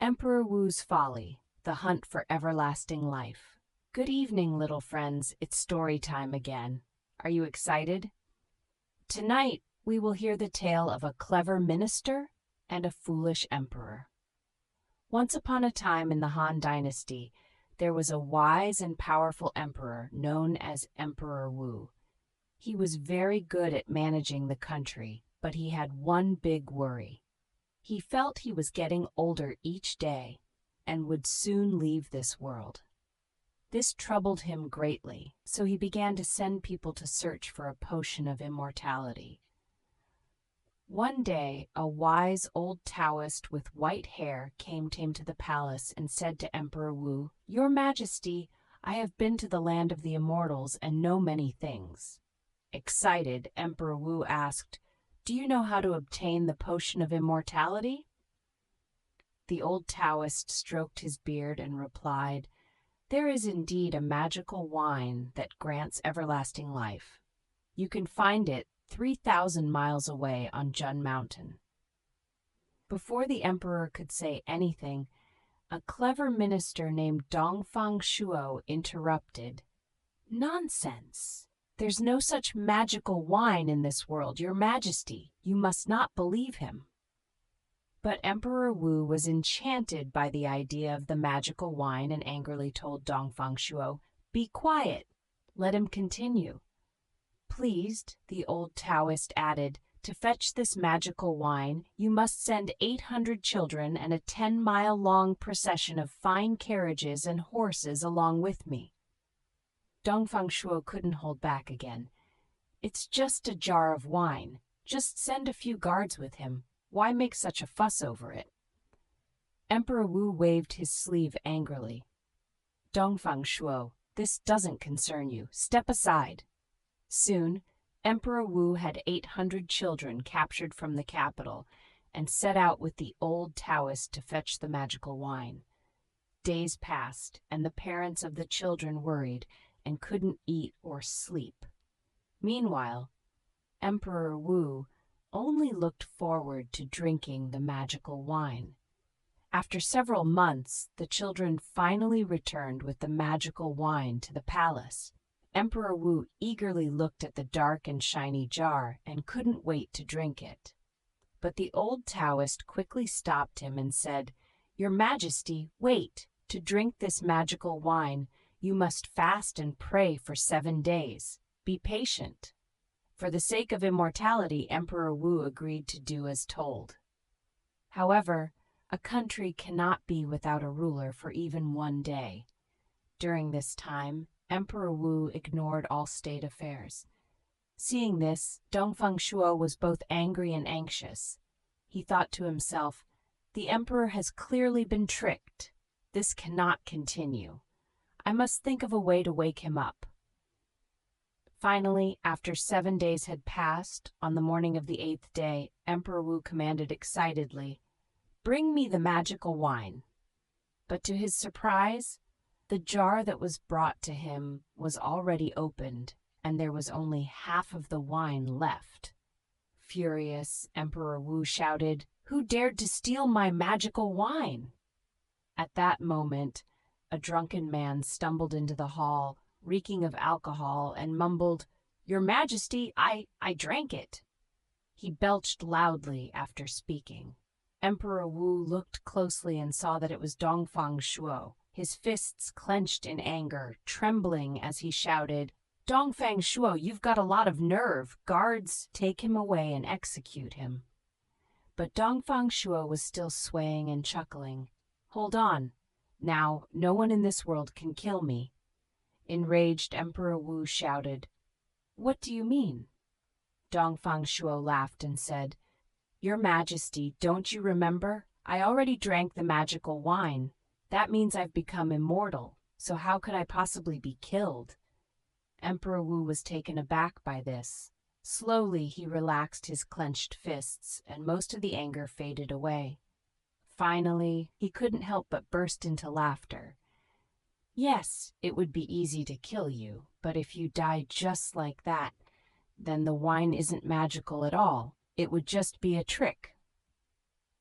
Emperor Wu's Folly, The Hunt for Everlasting Life. Good evening, little friends. It's story time again. Are you excited? Tonight, we will hear the tale of a clever minister and a foolish emperor. Once upon a time in the Han Dynasty, there was a wise and powerful emperor known as Emperor Wu. He was very good at managing the country, but he had one big worry. He felt he was getting older each day and would soon leave this world. This troubled him greatly, so he began to send people to search for a potion of immortality. One day, a wise old Taoist with white hair came to the palace and said to Emperor Wu, "Your Majesty, I have been to the land of the immortals and know many things." Excited, Emperor Wu asked, "Do you know how to obtain the potion of immortality?" The old Taoist stroked his beard and replied, "There is indeed a magical wine that grants everlasting life. You can find it 3,000 miles away on Jun Mountain." Before the emperor could say anything, a clever minister named Dongfang Shuo interrupted. "Nonsense! There's no such magical wine in this world, Your Majesty. You must not believe him." But Emperor Wu was enchanted by the idea of the magical wine and angrily told Dongfang Shuo, "Be quiet. Let him continue." Pleased, the old Taoist added, "To fetch this magical wine, you must send 800 children and a 10-mile-long procession of fine carriages and horses along with me." Dongfang Shuo couldn't hold back again. "It's just a jar of wine. Just send a few guards with him. Why make such a fuss over it?" Emperor Wu waved his sleeve angrily. "Dongfang Shuo, this doesn't concern you. Step aside." Soon, Emperor Wu had 800 children captured from the capital and set out with the old Taoist to fetch the magical wine. Days passed, and the parents of the children worried and couldn't eat or sleep. Meanwhile, Emperor Wu only looked forward to drinking the magical wine. After several months, the children finally returned with the magical wine to the palace. Emperor Wu eagerly looked at the dark and shiny jar and couldn't wait to drink it. But the old Taoist quickly stopped him and said, "Your Majesty, wait. To drink this magical wine, you must fast and pray for 7 days. Be patient." For the sake of immortality, Emperor Wu agreed to do as told. However, a country cannot be without a ruler for even one day. During this time, Emperor Wu ignored all state affairs. Seeing this, Dongfang Shuo was both angry and anxious. He thought to himself, "The emperor has clearly been tricked. This cannot continue. I must think of a way to wake him up." Finally, after 7 days had passed, on the morning of the 8th day, Emperor Wu commanded excitedly, "Bring me the magical wine." But to his surprise, the jar that was brought to him was already opened, and there was only half of the wine left. Furious, Emperor Wu shouted, "Who dared to steal my magical wine?" At that moment, a drunken man stumbled into the hall, reeking of alcohol, and mumbled, "Your Majesty, I drank it." He belched loudly after speaking. Emperor Wu looked closely and saw that it was Dongfang Shuo, his fists clenched in anger, trembling as he shouted, "Dongfang Shuo, you've got a lot of nerve. Guards, take him away and execute him." But Dongfang Shuo was still swaying and chuckling. "Hold on. Now, no one in this world can kill me." Enraged, Emperor Wu shouted, "What do you mean?" Dongfang Shuo laughed and said, "Your Majesty, don't you remember? I already drank the magical wine. That means I've become immortal, so how could I possibly be killed?" Emperor Wu was taken aback by this. Slowly, he relaxed his clenched fists, and most of the anger faded away. Finally, he couldn't help but burst into laughter. "Yes, it would be easy to kill you, but if you die just like that, then the wine isn't magical at all. It would just be a trick."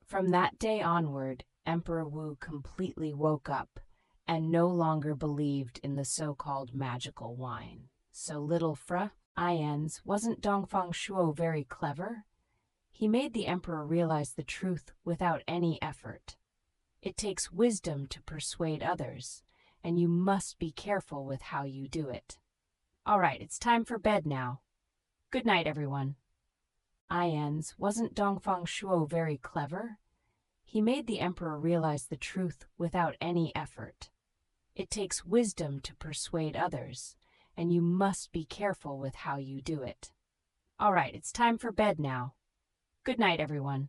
From that day onward, Emperor Wu completely woke up and no longer believed in the so-called magical wine. So little Fra Ians, wasn't Dongfang Shuo very clever? He made the emperor realize the truth without any effort. It takes wisdom to persuade others, and you must be careful with how you do it. All right, it's time for bed now. Good night, everyone. Ians, wasn't Dongfang Shuo very clever? He made the emperor realize the truth without any effort. It takes wisdom to persuade others, and you must be careful with how you do it. All right, it's time for bed now. Good night, everyone.